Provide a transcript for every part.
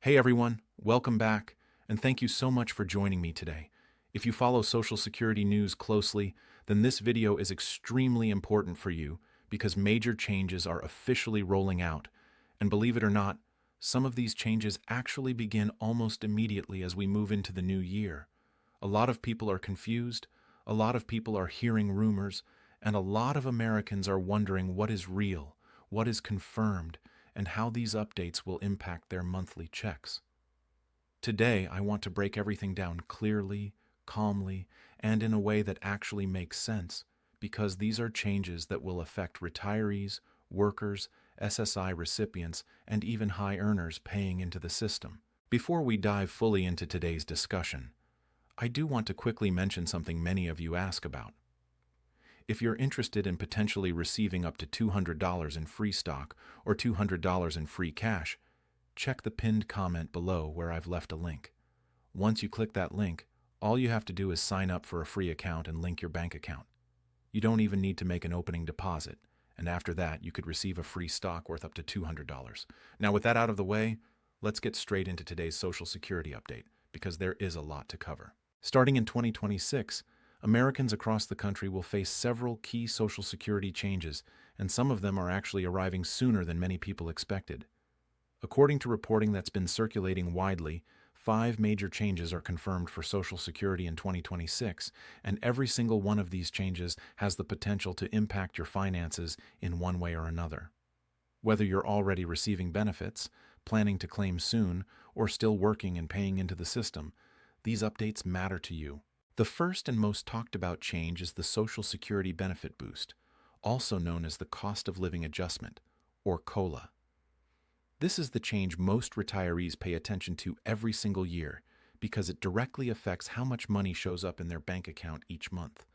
Hey everyone, welcome back, and thank you so much for joining me today. If you follow Social Security news closely, then this video is extremely important for you because major changes are officially rolling out. And believe it or not, some of these changes actually begin almost immediately as we move into the new year. A lot of people are confused, a lot of people are hearing rumors, and a lot of Americans are wondering what is real, what is confirmed, and how these updates will impact their monthly checks. Today, I want to break everything down clearly, calmly, and in a way that actually makes sense, because these are changes that will affect retirees, workers, SSI recipients, and even high earners paying into the system. Before we dive fully into today's discussion, I do want to quickly mention something many of you ask about. If you're interested in potentially receiving up to $200 in free stock or $200 in free cash, check the pinned comment below where I've left a link. Once you click that link, all you have to do is sign up for a free account and link your bank account. You don't even need to make an opening deposit, and after that, you could receive a free stock worth up to $200. Now, with that out of the way, let's get straight into today's Social Security update, because there is a lot to cover. Starting in 2026, Americans across the country will face several key Social Security changes, and some of them are actually arriving sooner than many people expected. According to reporting that's been circulating widely, 5 major changes are confirmed for Social Security in 2026, and every single one of these changes has the potential to impact your finances in one way or another. Whether you're already receiving benefits, planning to claim soon, or still working and paying into the system, these updates matter to you. The first and most talked about change is the Social Security Benefit Boost, also known as the Cost of Living Adjustment, or COLA. This is the change most retirees pay attention to every single year because it directly affects how much money shows up in their bank account each month.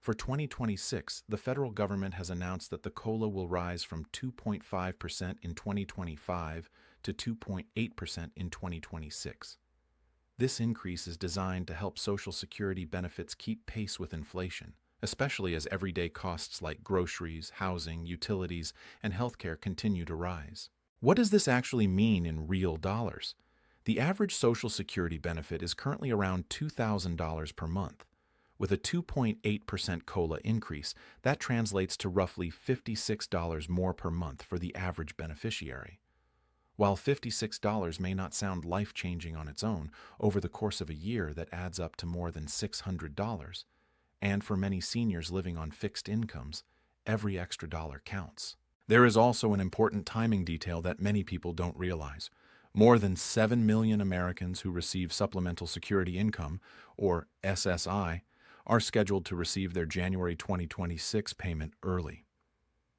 For 2026, the federal government has announced that the COLA will rise from 2.5% in 2025 to 2.8% in 2026. This increase is designed to help Social Security benefits keep pace with inflation, especially as everyday costs like groceries, housing, utilities, and healthcare continue to rise. What does this actually mean in real dollars? The average Social Security benefit is currently around $2,000 per month. With a 2.8% COLA increase, that translates to roughly $56 more per month for the average beneficiary. While $56 may not sound life-changing on its own, over the course of a year that adds up to more than $600. And for many seniors living on fixed incomes, every extra dollar counts. There is also an important timing detail that many people don't realize. More than 7 million Americans who receive Supplemental Security Income, or SSI, are scheduled to receive their January 2026 payment early.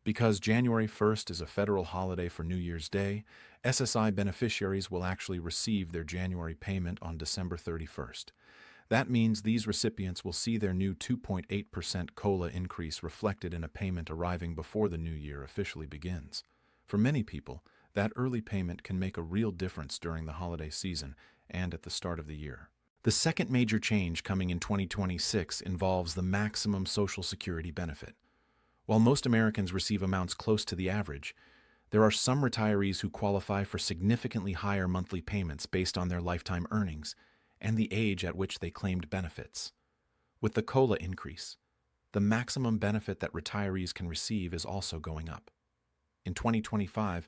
Because January 1st is a federal holiday for New Year's Day, SSI beneficiaries will actually receive their January payment on December 31st. That means these recipients will see their new 2.8% COLA increase reflected in a payment arriving before the new year officially begins. For many people, that early payment can make a real difference during the holiday season and at the start of the year. The second major change coming in 2026 involves the maximum Social Security benefit. While most Americans receive amounts close to the average, there are some retirees who qualify for significantly higher monthly payments based on their lifetime earnings and the age at which they claimed benefits. With the COLA increase, the maximum benefit that retirees can receive is also going up. In 2025,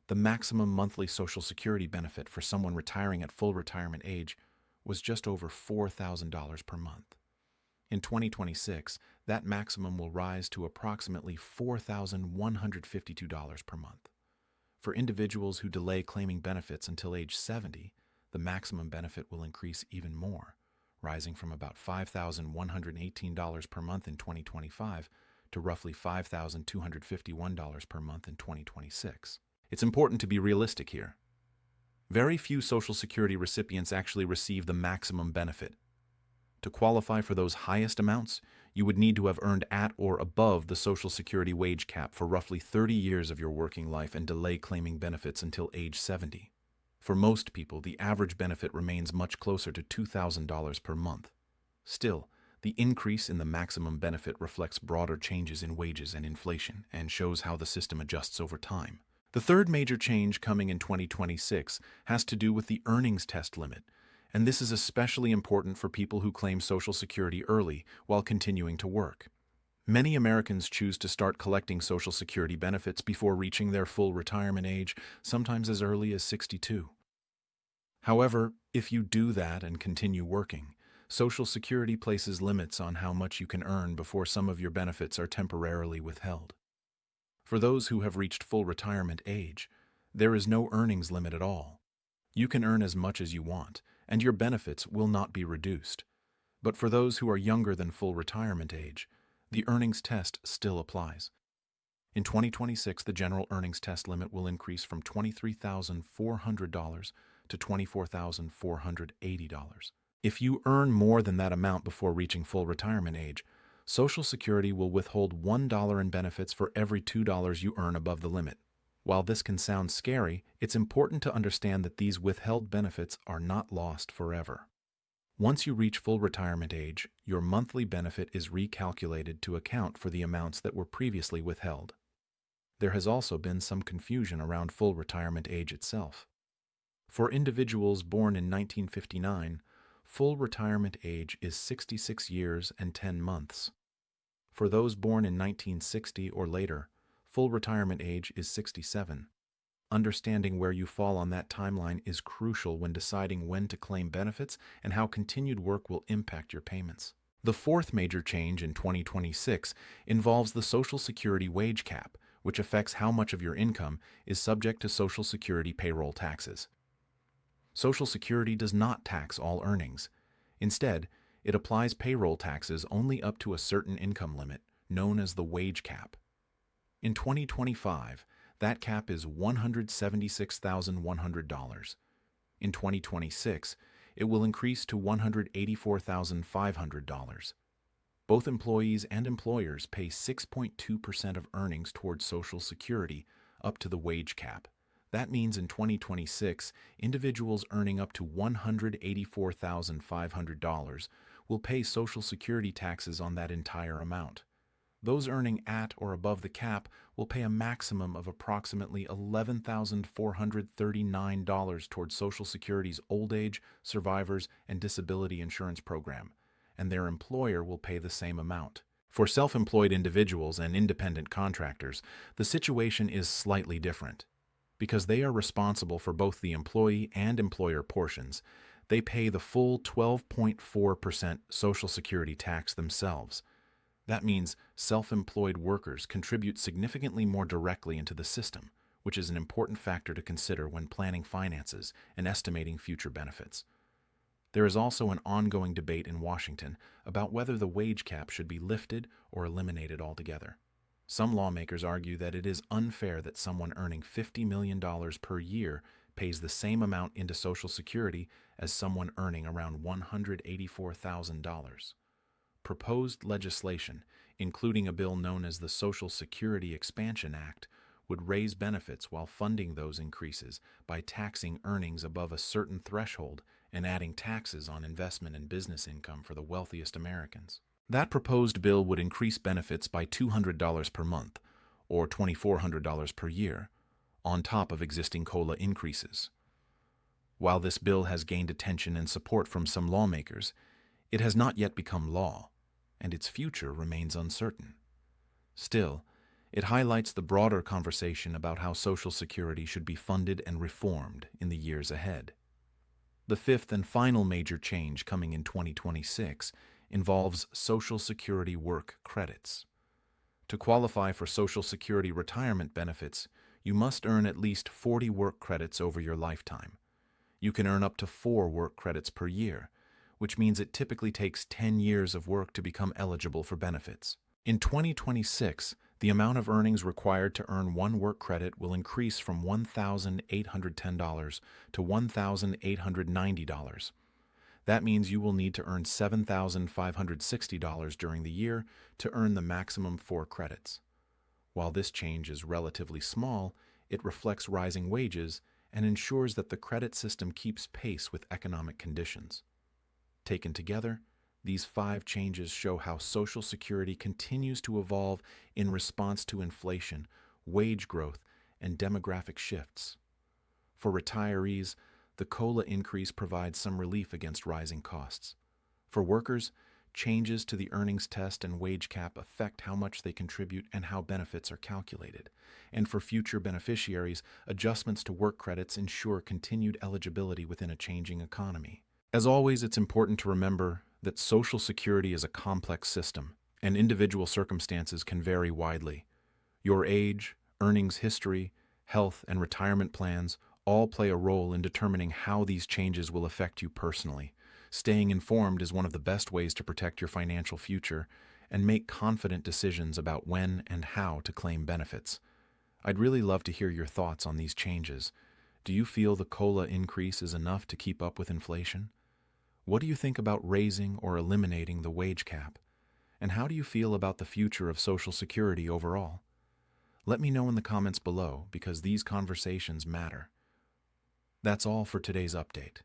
the maximum monthly Social Security benefit for someone retiring at full retirement age was just over $4,000 per month. In 2026, that maximum will rise to approximately $4,152 per month. For individuals who delay claiming benefits until age 70, the maximum benefit will increase even more, rising from about $5,118 per month in 2025 to roughly $5,251 per month in 2026. It's important to be realistic here. Very few Social Security recipients actually receive the maximum benefit. To qualify for those highest amounts, you would need to have earned at or above the Social Security wage cap for roughly 30 years of your working life and delay claiming benefits until age 70. For most people, the average benefit remains much closer to $2,000 per month. Still, the increase in the maximum benefit reflects broader changes in wages and inflation and shows how the system adjusts over time. The third major change coming in 2026 has to do with the earnings test limit, and this is especially important for people who claim Social Security early while continuing to work. Many Americans choose to start collecting Social Security benefits before reaching their full retirement age, sometimes as early as 62. However, if you do that and continue working, Social Security places limits on how much you can earn before some of your benefits are temporarily withheld. For those who have reached full retirement age, there is no earnings limit at all. You can earn as much as you want, and your benefits will not be reduced. But for those who are younger than full retirement age, the earnings test still applies. In 2026, the general earnings test limit will increase from $23,400 to $24,480. If you earn more than that amount before reaching full retirement age, Social Security will withhold $1 in benefits for every $2 you earn above the limit. While this can sound scary, it's important to understand that these withheld benefits are not lost forever. Once you reach full retirement age, your monthly benefit is recalculated to account for the amounts that were previously withheld. There has also been some confusion around full retirement age itself. For individuals born in 1959, full retirement age is 66 years and 10 months. For those born in 1960 or later, full retirement age is 67. Understanding where you fall on that timeline is crucial when deciding when to claim benefits and how continued work will impact your payments. The fourth major change in 2026 involves the Social Security wage cap, which affects how much of your income is subject to Social Security payroll taxes. Social Security does not tax all earnings. Instead, it applies payroll taxes only up to a certain income limit, known as the wage cap. In 2025, that cap is $176,100. In 2026, it will increase to $184,500. Both employees and employers pay 6.2% of earnings towards Social Security up to the wage cap. That means in 2026, individuals earning up to $184,500 will pay Social Security taxes on that entire amount. Those earning at or above the cap will pay a maximum of approximately $11,439 towards Social Security's old age, survivors, and disability insurance program, and their employer will pay the same amount. For self-employed individuals and independent contractors, the situation is slightly different. Because they are responsible for both the employee and employer portions, they pay the full 12.4% Social Security tax themselves. That means self-employed workers contribute significantly more directly into the system, which is an important factor to consider when planning finances and estimating future benefits. There is also an ongoing debate in Washington about whether the wage cap should be lifted or eliminated altogether. Some lawmakers argue that it is unfair that someone earning $50 million per year pays the same amount into Social Security as someone earning around $184,000. Proposed legislation, including a bill known as the Social Security Expansion Act, would raise benefits while funding those increases by taxing earnings above a certain threshold and adding taxes on investment and business income for the wealthiest Americans. That proposed bill would increase benefits by $200 per month, or $2,400 per year, on top of existing COLA increases. While this bill has gained attention and support from some lawmakers, it has not yet become law, and its future remains uncertain. Still, it highlights the broader conversation about how Social Security should be funded and reformed in the years ahead. The fifth and final major change coming in 2026 involves Social Security work credits. To qualify for Social Security retirement benefits, you must earn at least 40 work credits over your lifetime. You can earn up to 4 work credits per year, which means it typically takes 10 years of work to become eligible for benefits. In 2026, the amount of earnings required to earn 1 work credit will increase from $1,810 to $1,890. That means you will need to earn $7,560 during the year to earn the maximum 4 credits. While this change is relatively small, it reflects rising wages and ensures that the credit system keeps pace with economic conditions. Taken together, these 5 changes show how Social Security continues to evolve in response to inflation, wage growth, and demographic shifts. For retirees, the COLA increase provides some relief against rising costs. For workers, changes to the earnings test and wage cap affect how much they contribute and how benefits are calculated. And for future beneficiaries, adjustments to work credits ensure continued eligibility within a changing economy. As always, it's important to remember that Social Security is a complex system, and individual circumstances can vary widely. Your age, earnings history, health, and retirement plans all play a role in determining how these changes will affect you personally. Staying informed is one of the best ways to protect your financial future and make confident decisions about when and how to claim benefits. I'd really love to hear your thoughts on these changes. Do you feel the COLA increase is enough to keep up with inflation? What do you think about raising or eliminating the wage cap? And how do you feel about the future of Social Security overall? Let me know in the comments below, because these conversations matter. That's all for today's update.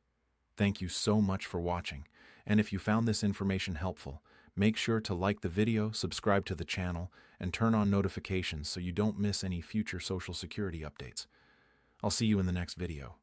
Thank you so much for watching, and if you found this information helpful, make sure to like the video, subscribe to the channel, and turn on notifications so you don't miss any future Social Security updates. I'll see you in the next video.